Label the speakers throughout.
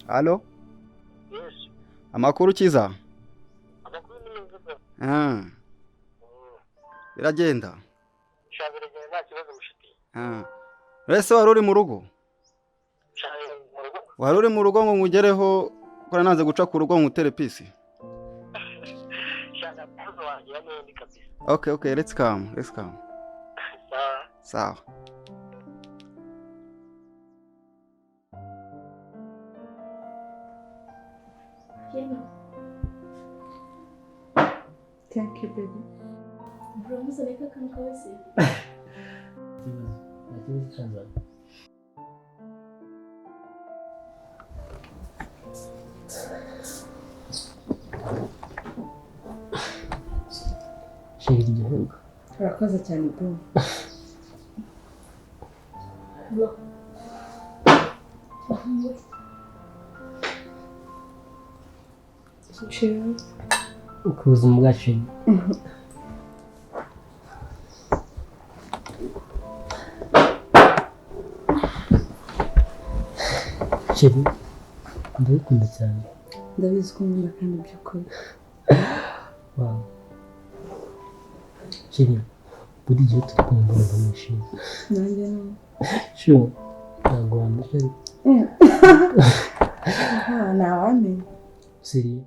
Speaker 1: Allo?
Speaker 2: Yes.
Speaker 1: Amakuru kiza?
Speaker 2: Amakuru ni meza.
Speaker 1: Biragenda.
Speaker 2: Shabiragenda nta kibazo mushiti.
Speaker 1: Ese wari uri mu rugo?
Speaker 2: Mu rugo.
Speaker 1: Wari uri mu rugo ngo ngugereho ko nanze guca ku rugo ngutere pisi.
Speaker 2: Shaka pazo wagira n'undi kabisa.
Speaker 1: Okay, let's come. Sawa.
Speaker 3: Thank you, baby.
Speaker 4: Bro, musaleka kama kawese.
Speaker 5: Lakini chanza. Shiri igihembo.
Speaker 3: Urakoze cyane bro.
Speaker 4: Bro.
Speaker 3: Cheers.
Speaker 5: Ubuzima bwacu. Shiri. Ndakunda cyane.
Speaker 3: Ndabizi ko nkunda kandi by'ukuri.
Speaker 5: Wow. Shiri. Buri gihe turi kumva ndamwishimiye.
Speaker 3: Nanjye no.
Speaker 5: Sure. Ntabwo wandashari.
Speaker 3: Nawame.
Speaker 5: Siri.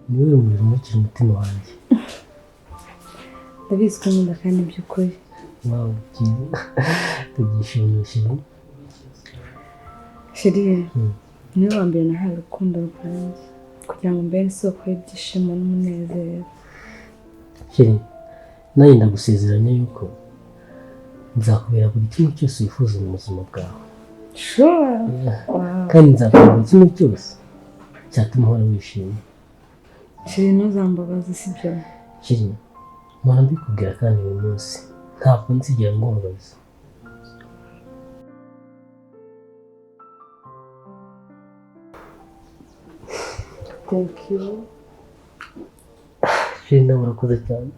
Speaker 5: Niwe umuriro umukira umutima wanjye.
Speaker 3: Ndabizi ko nkunda kandi by'ukuri.
Speaker 5: Wow, byiza. Tubyishimishije.
Speaker 3: Shiri. Niwe wa mbere nahaye urukundo rwanjye kugira ngo mbere isoko y'ibyishimo n'umunezero.
Speaker 5: Shiri, nanjye ndagusezeranya yuko nzakubera buri kimwe cyose wifuza mu buzima bwawe.
Speaker 3: Sure.
Speaker 5: Wow. Kandi nzakubera buri kimwe cyose cyatuma uhora wishimye.
Speaker 3: Shiri, ntuzambabaze sibyo?
Speaker 5: Shiri, mpora mbikubwira kandi buri munsi ntabwo nzigera ngubabaza.
Speaker 3: Thank you.
Speaker 5: Shiri, nawe urakoze cyane.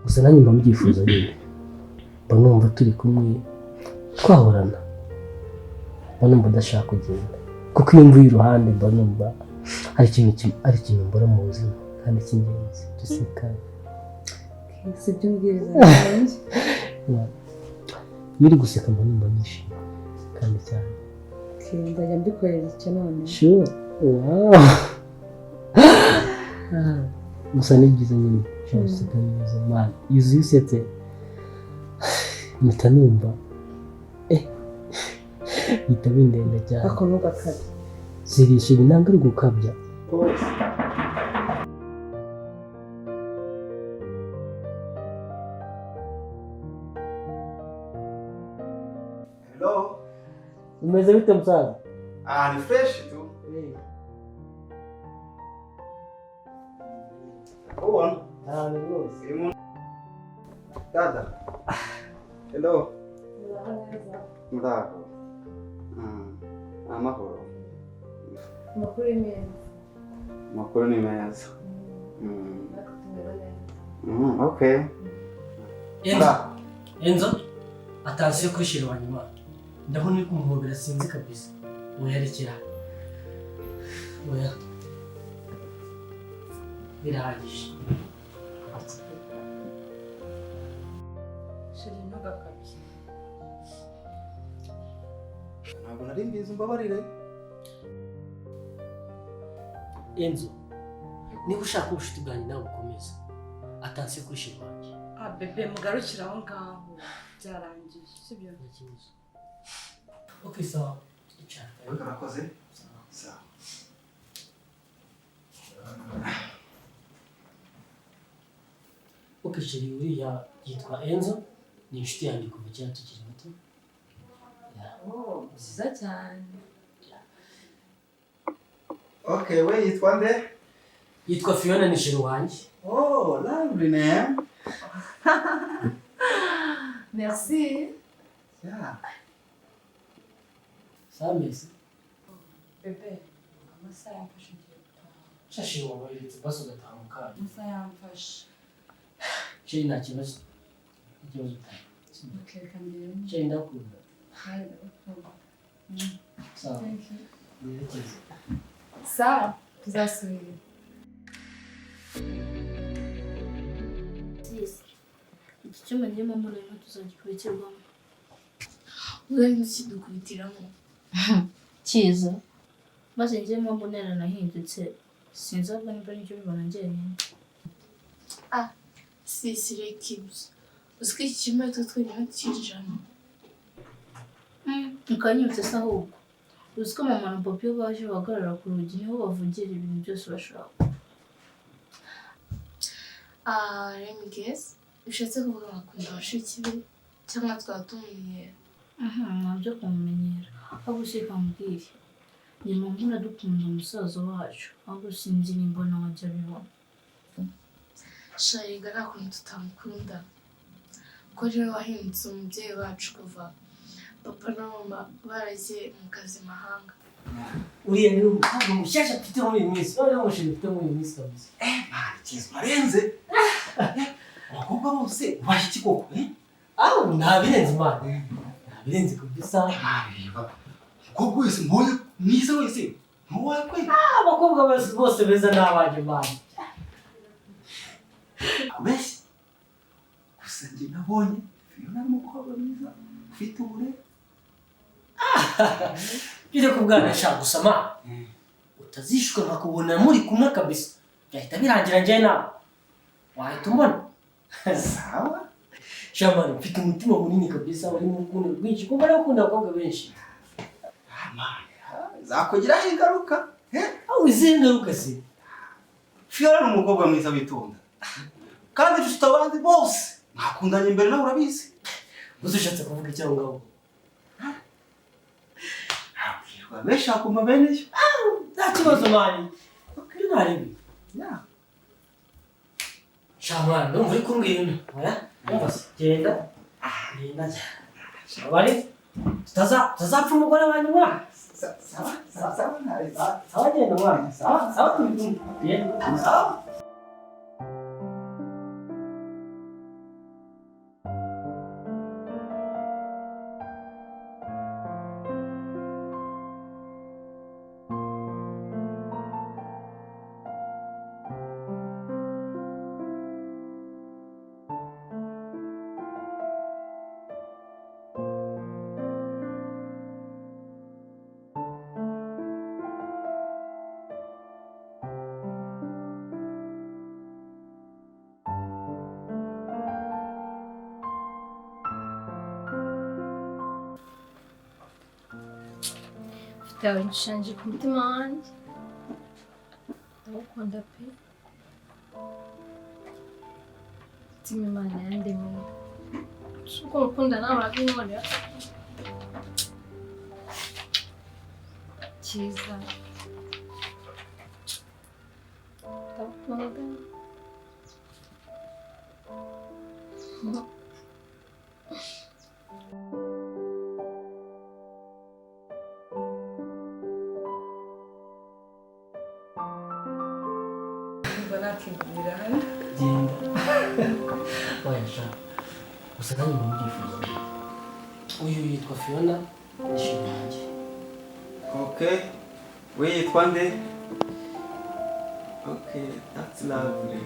Speaker 5: Gusa nanjye mba mbyifuza nyine. Mba numva turi kumwe twahorana. Mba numva udashaka kugenda. Kuko iyo mvuye iruhande mba numva hari ikintu mbura mu buzima kandi cy'ingenzi. Duseka.
Speaker 3: Sibyo mbwiriza nanjye.
Speaker 5: Iyo uri guseka mba numva nishimye kandi cyane.
Speaker 3: Nzajya mbikorera icyo none.
Speaker 5: Sure. Wow. Gusa ni byiza nyine. Guseka neza man. Iyo usetse mpita numva bihita bindenda cyane.
Speaker 3: Ako ntugakabye.
Speaker 5: Shiri, ntabwo ari gukabya.
Speaker 1: Hello?
Speaker 5: Umeze bite musaza?
Speaker 1: Ni fresh tu. Ubona?
Speaker 5: Ni rwose.
Speaker 1: Dada. Hello. Muraho. Amahoro. Amakuru ni meza. Okay.
Speaker 5: Enzo, atansiyo kuri Shiri wa nyuma. Ndabona uri kumuhobera sinzi kabisa. Muherekera. Oya. Birahagije.
Speaker 3: Shiri, ntugakabye.
Speaker 1: Ntabwo nari mbizi mbabarire.
Speaker 5: Enzo, niba ushaka ubucuti bwanjye nawe gukomeza. Atansiyo kuri Shiri wanjye.
Speaker 3: Bebe mugarukira aho ngaho. Byarangiye. Sibyo?
Speaker 5: Ntakibazo. Okay, sawa. Icara.
Speaker 1: Urakoze? Sawa.
Speaker 5: Okay, Shiri, uriya yitwa Enzo. Ni inshuti yanjye kuva kera tukiri bato.
Speaker 3: Byiza cyane.
Speaker 1: Okay, we yitwa nde?
Speaker 5: Yitwa Fiona, ni Shiri wanjye.
Speaker 1: Oh, lovely name.
Speaker 3: Merci.
Speaker 1: Yeah.
Speaker 5: Samesi.
Speaker 3: Bebe, amasaha yafashe igihe gutaha.
Speaker 5: shashi wowe iretse baso gatamuka
Speaker 3: Musa yamfashe.
Speaker 5: cyo nta kibazo utari
Speaker 3: Bakeka mbere.
Speaker 5: cyo ndakunda
Speaker 3: Hari ndakunda.
Speaker 5: sawa
Speaker 3: Thank you.
Speaker 5: yerekeze
Speaker 3: Sawa, tuzasubira.
Speaker 4: Iki cyuma ndimo muri no tuzagikurikirwamo. Ugari ntikidukubitiramo. Cyiza. Maze njyemo mbonera nahindutse. Sinzabwa niba nicyo bibona njyenyine.
Speaker 6: Sisire kibs. Uziko iki cyuma twenyine tukijana.
Speaker 4: Mukanyutse se ahubwo. Uziko mama na papa iyo baje bahagarara ku rugi niho bavugira ibintu byose bashaka.
Speaker 6: Let me guess. Ushatse kuvuga bakunda bashiki be cyangwa twatumenyera.
Speaker 4: Ntabyo kumumenyera. Ahubwo ushaka mbwire. Nyuma mbona dukunda umusaza wacu. Ahubwo sinzi nimba nawe ajya abibona.
Speaker 6: Shayiga nta kuntu tutamukunda. Ko rero wahindutse umubyeyi wacu kuva papa na mama baragiye mu kazi mahanga.
Speaker 5: uriya ni umukobwa mushyashya mfite muri iyi minsi noneho umushinga mfite muri iyi minsi kabisa
Speaker 7: Kizi marenze. Abakobwa bose ubashye iki koko?
Speaker 5: ntabirenze imana ntabirenze kabisa
Speaker 7: Umukobwa wese mbonye mwiza wese ntuwaye kwe.
Speaker 5: abakobwa bose beza n'abanje imana
Speaker 7: Abeshye. Gusa njye nabonye Fiona ari umukobwa mwiza ufite uburere.
Speaker 5: byo kubwana shaka gusama utazishuka nkakubona muri kumwe kabisa byahita birangira njye nawe wahita umbona
Speaker 7: Sawa.
Speaker 5: shamani mfite umutima munini kabisa uri mu rukundo rwinshi kuko nakunda abakobwa benshi
Speaker 7: Zakugiraho ingaruka.
Speaker 5: aho izihe ngaruka se
Speaker 7: Fiona ni umukobwa mwiza witonda. Kandi dufite abandi bose. Nakundanye imbere nawe urabizi.
Speaker 5: gusa ushatse kuvuga icyo ngaho
Speaker 7: Abwirwa benshi akuma bene yo.
Speaker 5: nta kibazo mani iyo ntarebe shamani ndumva uri kumbwira oya umva se genda genda abari tutazapfa umugore wanyu mwana sawa genda mwana sawa turi genda sawa
Speaker 4: Dawe nshanje ku mutima wanjye. Ndagukunda pe. Mutima Imana yandemeye. Uko ukunda nawe urabinkorera. Cyiza. Ndagukunda.
Speaker 3: Nakingurira hano.
Speaker 5: genda wayasha gusa nanjye ndabyifuza uyu yitwa Fiona nishimye nanjye
Speaker 7: Okay. We yitwa nde? Okay, that's lovely.